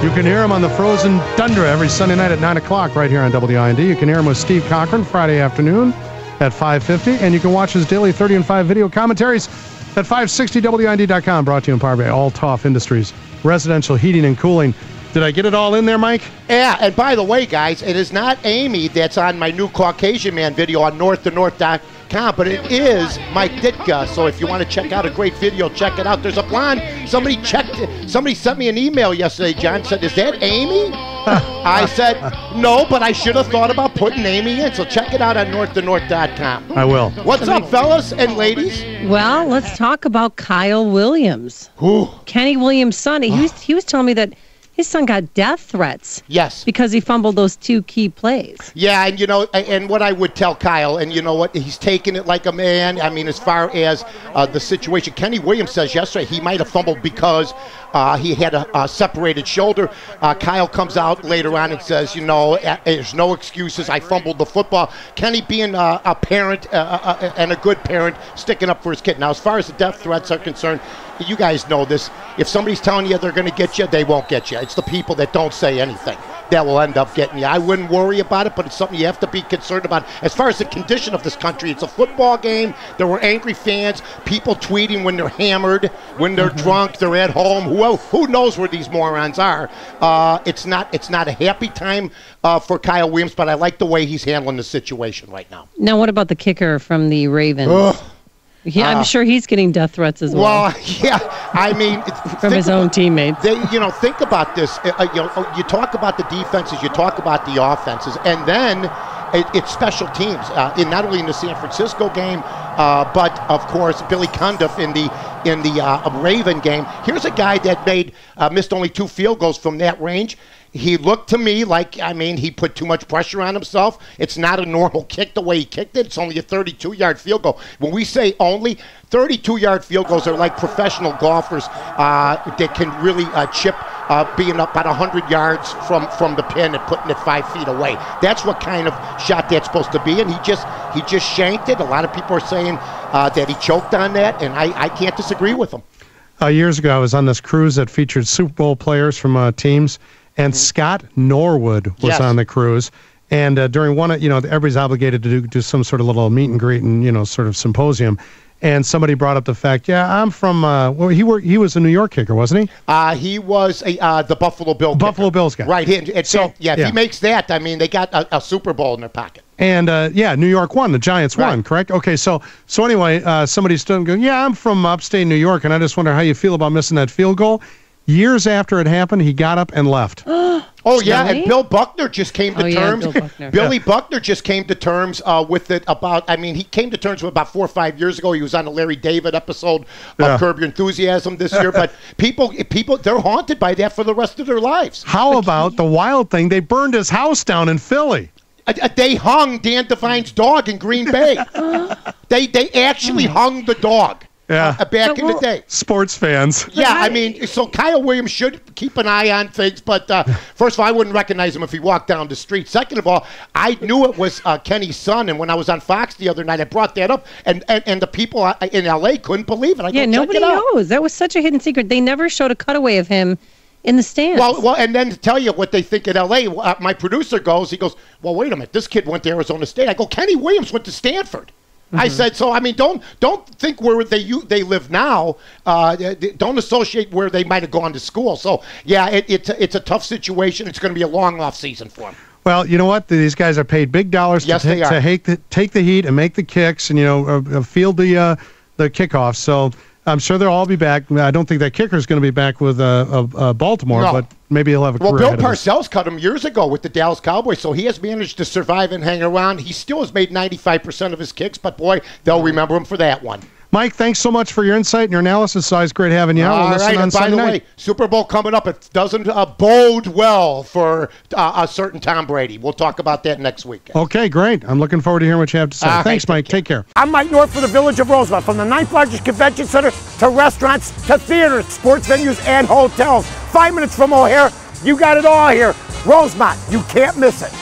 You can hear him on the Frozen Tundra every Sunday night at 9 o'clock right here on WIND. You can hear him with Steve Cochran Friday afternoon at 5:50. And you can watch his daily 30 and 5 video commentaries at 560WIND.com. Brought to you in part by Altoff Industries, residential heating and cooling. Did I get it all in there, Mike? Yeah, and by the way, guys, it is not Amy that's on my new Caucasian Man video on northtonorth.com, but it is Mike Ditka. So if you want to check out a great video, check it out. There's a blonde. Somebody sent me an email yesterday, John, said, is that Amy? I said, no, but I should have thought about putting Amy in. So check it out on northtonorth.com. I will. What's up, fellas and ladies? Well, let's talk about Kyle Williams. Who? Kenny Williams' son. He was telling me that his son got death threats. Yes. Because he fumbled those 2 key plays. Yeah, and and what I would tell Kyle, and you know what, he's taking it like a man. I mean, as far as the situation, Kenny Williams says yesterday he might have fumbled because he had a separated shoulder. Kyle comes out later on and says, there's no excuses. I fumbled the football. Kenny being a parent and a good parent, sticking up for his kid. Now, as far as the death threats are concerned, you guys know this. If somebody's telling you they're going to get you, they won't get you. It's the people that don't say anything that will end up getting you. I wouldn't worry about it, but it's something you have to be concerned about. As far as the condition of this country, it's a football game. There were angry fans, people tweeting when they're hammered, when they're drunk, they're at home. Who knows where these morons are? It's not a happy time for Kyle Williams, but I like the way he's handling the situation right now. Now, what about the kicker from the Ravens? Yeah, I'm sure he's getting death threats as well. Well, yeah, I mean, from his own teammates. Think about this. You talk about the defenses, you talk about the offenses, and then it's special teams. Not only in the San Francisco game, but of course Billy Cundiff in the Raven game. Here's a guy that missed only 2 field goals from that range. He looked to me like, he put too much pressure on himself. It's not a normal kick the way he kicked it. It's only a 32-yard field goal. When we say only, 32-yard field goals are like professional golfers that can really chip being up about 100 yards from the pin and putting it 5 feet away. That's what kind of shot that's supposed to be, and he just shanked it. A lot of people are saying that he choked on that, and I can't disagree with him. Years ago, I was on this cruise that featured Super Bowl players from teams, and Scott Norwood was on the cruise. And during one, everybody's obligated to do some sort of little meet and greet and, sort of symposium. And somebody brought up the fact, I'm from, he was a New York kicker, wasn't he? He was the Buffalo Bills kicker. Buffalo Bills guy. Right. If he makes that, they got a Super Bowl in their pocket. And, New York won. The Giants won, correct? Okay, so anyway, somebody stood and going, I'm from upstate New York, and I just wonder how you feel about missing that field goal. Years after it happened, he got up and left. And Bill Buckner just came to terms. Billy Buckner just came to terms with it he came to terms with about 4 or 5 years ago. He was on the Larry David episode of Curb Your Enthusiasm this year. But people, they're haunted by that for the rest of their lives. How about the wild thing? They burned his house down in Philly. They hung Dan Devine's dog in Green Bay. They actually hung the dog. Back in the day. Sports fans. Yeah, so Kyle Williams should keep an eye on things, but first of all, I wouldn't recognize him if he walked down the street. Second of all, I knew it was Kenny's son, and when I was on Fox the other night, I brought that up, and the people in L.A. couldn't believe it. Nobody knows. That was such a hidden secret. They never showed a cutaway of him in the stands. Well, and then to tell you what they think in L.A., my producer he goes, well, wait a minute, this kid went to Arizona State. I go, Kenny Williams went to Stanford. I said, so don't think where they live now. Don't associate where they might have gone to school. So it's a tough situation. It's going to be a long off season for them. Well, you know what? These guys are paid big dollars to take the heat and make the kicks and field the kickoffs. So I'm sure they'll all be back. I don't think that kicker is going to be back with Baltimore, but maybe he'll have a career. Well, Bill Parcells cut him years ago with the Dallas Cowboys, so he has managed to survive and hang around. He still has made 95% of his kicks, but boy, they'll remember him for that one. Mike, thanks so much for your insight and your analysis. It's always great having you out. All right, and by the way, Super Bowl coming up. It doesn't bode well for a certain Tom Brady. We'll talk about that next week. Okay, great. I'm looking forward to hearing what you have to say. Thanks, Mike. Take care. I'm Mike North for the Village of Rosemont. From the 9th largest convention center to restaurants to theaters, sports venues, and hotels. 5 minutes from O'Hare. You got it all here. Rosemont. You can't miss it.